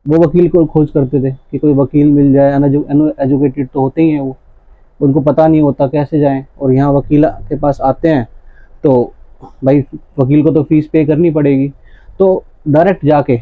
वो वकील को खोज करते थे कि कोई वकील मिल जाए, एजुकेटेड तो होते ही हैं वो, उनको पता नहीं होता कैसे जाएं, और यहाँ वकील के पास आते हैं तो भाई वकील को तो फीस पे करनी पड़ेगी, तो डायरेक्ट जाके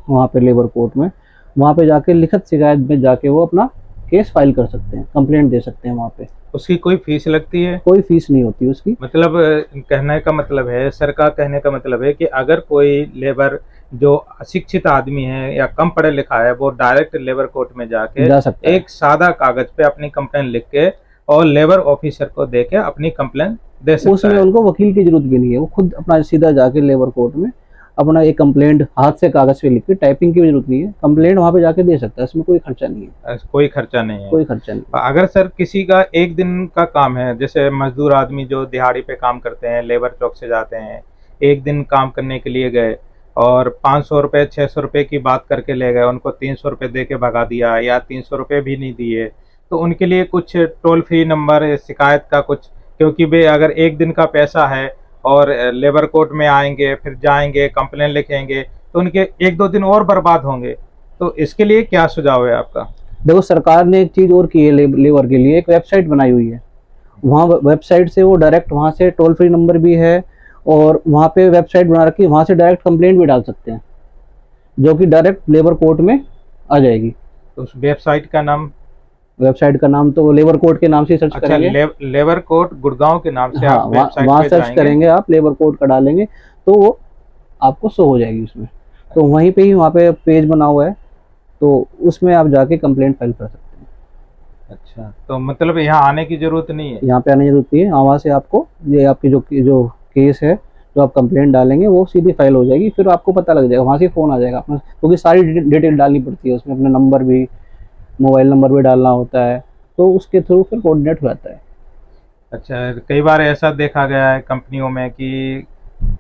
वहाँ पे लेबर कोर्ट में, वहाँ पे जाके लिखित शिकायत में जाके वो अपना केस फाइल कर सकते हैं, कंप्लेंट दे सकते हैं वहाँ पे। उसकी कोई फीस लगती है? कोई फीस नहीं होती उसकी। मतलब कहने का मतलब है, सर का कहने का मतलब है कि अगर कोई लेबर जो अशिक्षित आदमी है या कम पढ़ा लिखा है, वो डायरेक्ट लेबर कोर्ट में जाके जा सकता है। एक सादा कागज पे अपनी कंप्लेन लिख के और लेबर ऑफिसर को दे के अपनी कंप्लेन दे सकता उसमें है। उनको वकील की जरूरत भी नहीं है, वो खुद अपना सीधा जाके लेबर कोर्ट में अपना एक कंप्लेंट हाथ से कागज पे लिख के, टाइपिंग की भी जरूरत नहीं है, कंप्लेंट वहाँ पे जाके दे सकता है, इसमें कोई खर्चा नहीं है। कोई खर्चा नहीं है। कोई खर्चा नहीं। अगर सर किसी का एक दिन का काम है, जैसे मजदूर आदमी जो दिहाड़ी पे काम करते हैं, लेबर चौक से जाते हैं, एक दिन काम करने के लिए गए और 500 रुपये 600 रुपये की बात करके ले गए, उनको 300 रुपये दे के भगा दिया या 300 रुपये भी नहीं दिए, तो उनके लिए कुछ टोल फ्री नंबर शिकायत का कुछ, क्योंकि वे अगर एक दिन का पैसा है और लेबर कोर्ट में आएंगे, फिर जाएंगे, कंप्लेन लिखेंगे, तो उनके एक दो दिन और बर्बाद होंगे, तो इसके लिए क्या सुझाव है आपका? देखो सरकार ने एक चीज और की है, लेबर के लिए एक वेबसाइट बनाई हुई है, वहाँ वेबसाइट से वो डायरेक्ट वहाँ से टोल फ्री नंबर भी है, और वहाँ पे वेबसाइट बना रखी है, वहाँ से डायरेक्ट कंप्लेंट भी डाल सकते हैं, जो कि डायरेक्ट लेबर कोर्ट में आ जाएगी। तो उस वेबसाइट का नाम? वेबसाइट का नाम तो लेबर कोर्ट के नाम से सर्च अच्छा, करेंगे। लेबर कोर्ट गुड़गांव के नाम से हाँ, आप वेबसाइट वहाँ पे सर्च जाएंगे। करेंगे आप, लेबर कोर्ट का डालेंगे तो वो आपको शो हो जाएगी उसमें, तो वहीं पे ही वहाँ पे पेज बना हुआ है, तो उसमें आप जाके कंप्लेंट फाइल कर सकते हैं। अच्छा, तो मतलब यहाँ आने की जरूरत नहीं है? यहाँ पे आने की जरूरत नहीं है, वहाँ से आपको ये आपकी जो केस है, जो आप कंप्लेंट डालेंगे वो सीधी फाइल हो जाएगी, फिर आपको पता लग जाएगा, वहाँ से फ़ोन आ जाएगा अपना, क्योंकि सारी डिटेल डालनी पड़ती है उसमें, अपना नंबर भी, मोबाइल नंबर भी डालना होता है, तो उसके थ्रू फिर कोऑर्डिनेट हो जाता है। अच्छा, कई बार ऐसा देखा गया है कंपनियों में कि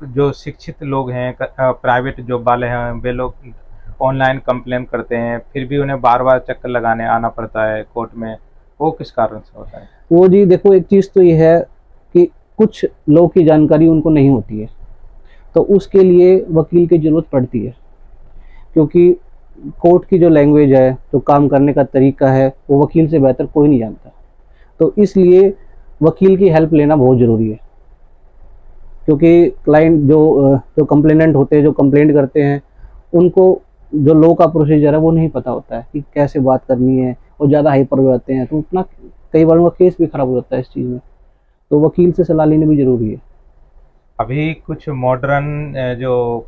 जो शिक्षित लोग हैं, प्राइवेट जॉब वाले हैं, वे लोग ऑनलाइन कंप्लेन करते हैं, फिर भी उन्हें बार बार चक्कर लगाने आना पड़ता है कोर्ट में, वो किस कारण से होता है? वो जी देखो, एक चीज़ तो ये है कि कुछ लोगों की जानकारी उनको नहीं होती है, तो उसके लिए वकील की ज़रूरत पड़ती है, क्योंकि कोर्ट की जो लैंग्वेज है, जो काम करने का तरीका है, वो वकील से बेहतर कोई नहीं जानता, तो इसलिए वकील की हेल्प लेना बहुत ज़रूरी है, क्योंकि क्लाइंट जो कंप्लेनेंट होते हैं, जो कंप्लेंट करते हैं, उनको जो लॉ का प्रोसीजर है वो नहीं पता होता है कि कैसे बात करनी है, और ज़्यादा हाइपर हो जाते हैं, तो उतना कई बार उनका केस भी खराब हो जाता है इस चीज़ में, तो वकील से सलाह लेनी भी ज़रूरी है। अभी कुछ मॉडर्न जो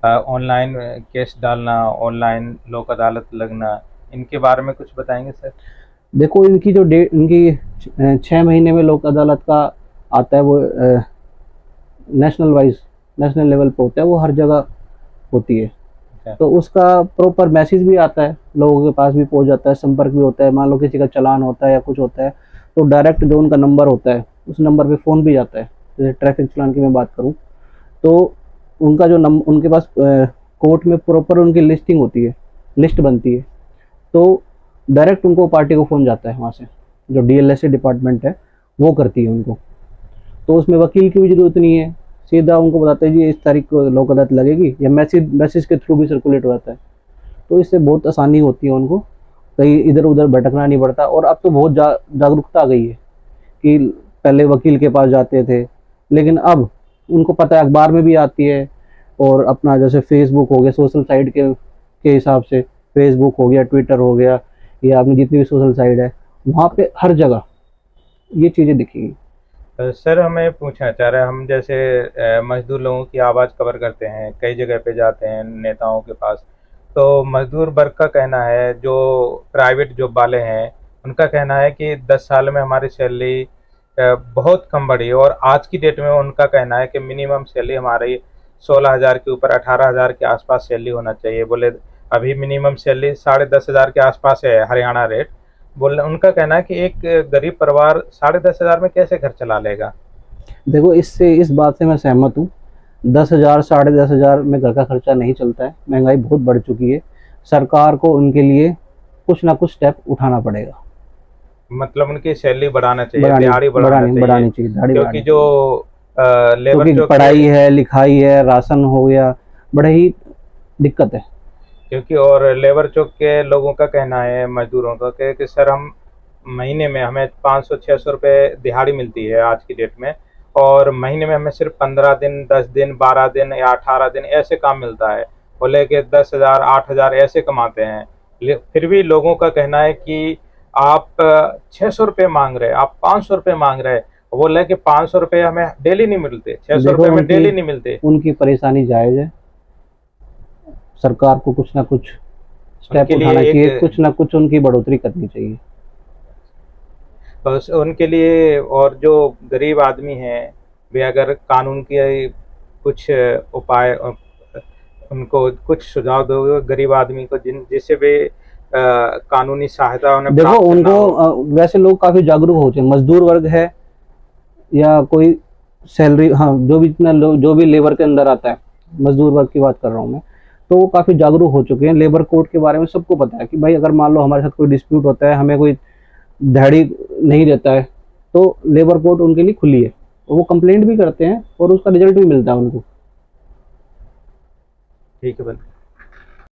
ऑनलाइन केस डालना, ऑनलाइन लोक अदालत लगना, इनके बारे में कुछ बताएंगे सर? देखो इनकी जो डेट, इनकी 6 महीने में लोक अदालत का आता है, वो नेशनल लेवल पे होता है, वो हर जगह होती है, तो उसका प्रॉपर मैसेज भी आता है, लोगों के पास भी पहुंच जाता है, संपर्क भी होता है, मान लो किसी का चालान होता है या कुछ होता है, तो डायरेक्ट जो उनका नंबर होता है उस नंबर पे फ़ोन भी जाता है। जैसे ट्रैफिक चालान की मैं बात करूँ, तो उनका जो उनके पास कोर्ट में प्रॉपर उनकी लिस्टिंग होती है, लिस्ट बनती है, तो डायरेक्ट उनको पार्टी को फ़ोन जाता है वहाँ से, जो DLSA डिपार्टमेंट है वो करती है उनको, तो उसमें वकील की भी ज़रूरत नहीं है, सीधा उनको बताते हैं जी इस तारीख को लोक अदालत लगेगी, या मैसेज के थ्रू भी सर्कुलेट हो जाता है, तो इससे बहुत आसानी होती है उनको, कहीं इधर उधर भटकना नहीं पड़ता। और अब तो बहुत जागरूकता आ गई है कि पहले वकील के पास जाते थे, लेकिन अब उनको पता है, अखबार में भी आती है, और अपना जैसे फेसबुक हो गया, सोशल साइट के हिसाब से फेसबुक हो गया, ट्विटर हो गया, या अपनी जितनी भी सोशल साइट है, वहाँ पे हर जगह ये चीज़ें दिखेंगी। सर, हमें पूछना चाह रहे हैं, हम जैसे मजदूर लोगों की आवाज़ कवर करते हैं, कई जगह पे जाते हैं नेताओं के पास, तो मजदूर वर्ग का कहना है, जो प्राइवेट जॉब वाले हैं, उनका कहना है कि 10 साल में हमारी सैलरी बहुत कम बढ़ी, और आज की डेट में उनका कहना है कि मिनिमम सैलरी हमारी 16,000 के ऊपर 18,000 के आसपास सैलरी होना चाहिए। बोले अभी मिनिमम सैलरी 10,500 के आसपास है हरियाणा रेट। बोल उनका कहना है कि एक गरीब परिवार 10,500 में कैसे घर चला लेगा? देखो इस बात से मैं सहमत हूँ, 10,000 10,500 में घर का खर्चा नहीं चलता है, महंगाई बहुत बढ़ चुकी है, सरकार को उनके लिए कुछ ना कुछ स्टेप उठाना पड़ेगा। मतलब उनकी सैलरी बढ़ाना चाहिए, दिहाड़ी बढ़ानी चाहिए, दिहाड़ी क्योंकि बढ़ानी जो चाहिए, लेबर क्योंकि जो पढ़ाई है, लिखाई है, राशन हो गया, बड़े ही दिक्कत है। क्योंकि और लेबर चौक के लोगों का कहना है, मजदूरों का, कि सर हम महीने में हमें 500-600 रुपये दिहाड़ी मिलती है आज की डेट में, और महीने में हमें सिर्फ 15 दिन, 10 दिन, 12 दिन या 18 दिन ऐसे काम मिलता है। बोले कि 10,000, 8,000 ऐसे कमाते हैं। फिर भी लोगों का कहना है कि आप 600 रुपये मांग रहे, आप 500 रुपये मांग रहे। बोले कि 500 रुपये हमें डेली नहीं मिलते, 600 देखो रुपये हमें डेली नहीं मिलते। उनकी परेशानी जायज़ है, सरकार को कुछ ना कुछ स्टेप उनके लिए उठाना चाहिए, एक कुछ ना कुछ उनकी बढ़ोतरी करनी चाहिए। बस उनके लिए, और जो गरीब आदमी हैं वे अगर कानून के कुछ उपाय, उनको कुछ सुझाव दोगे गरीब आदमी को, जिससे वे कानूनी सहायता उन्हें देखो प्राप्त करना उनको हो। वैसे लोग काफी जागरूक हो चुके हैं, मजदूर वर्ग है या कोई सैलरी, हाँ जो भी इतना जो भी लेबर के अंदर आता है, मजदूर वर्ग की बात कर रहा हूँ मैं, तो वो काफी जागरूक हो चुके हैं। लेबर कोड के बारे में सबको पता है कि भाई अगर मान लो हमारे साथ कोई डिस्प्यूट होता है, हमें कोई दिहाड़ी नहीं देता है, तो लेबर कोर्ट उनके लिए खुली है, वो कंप्लेंट भी करते हैं और उसका रिजल्ट भी मिलता है उनको। ठीक है बंद।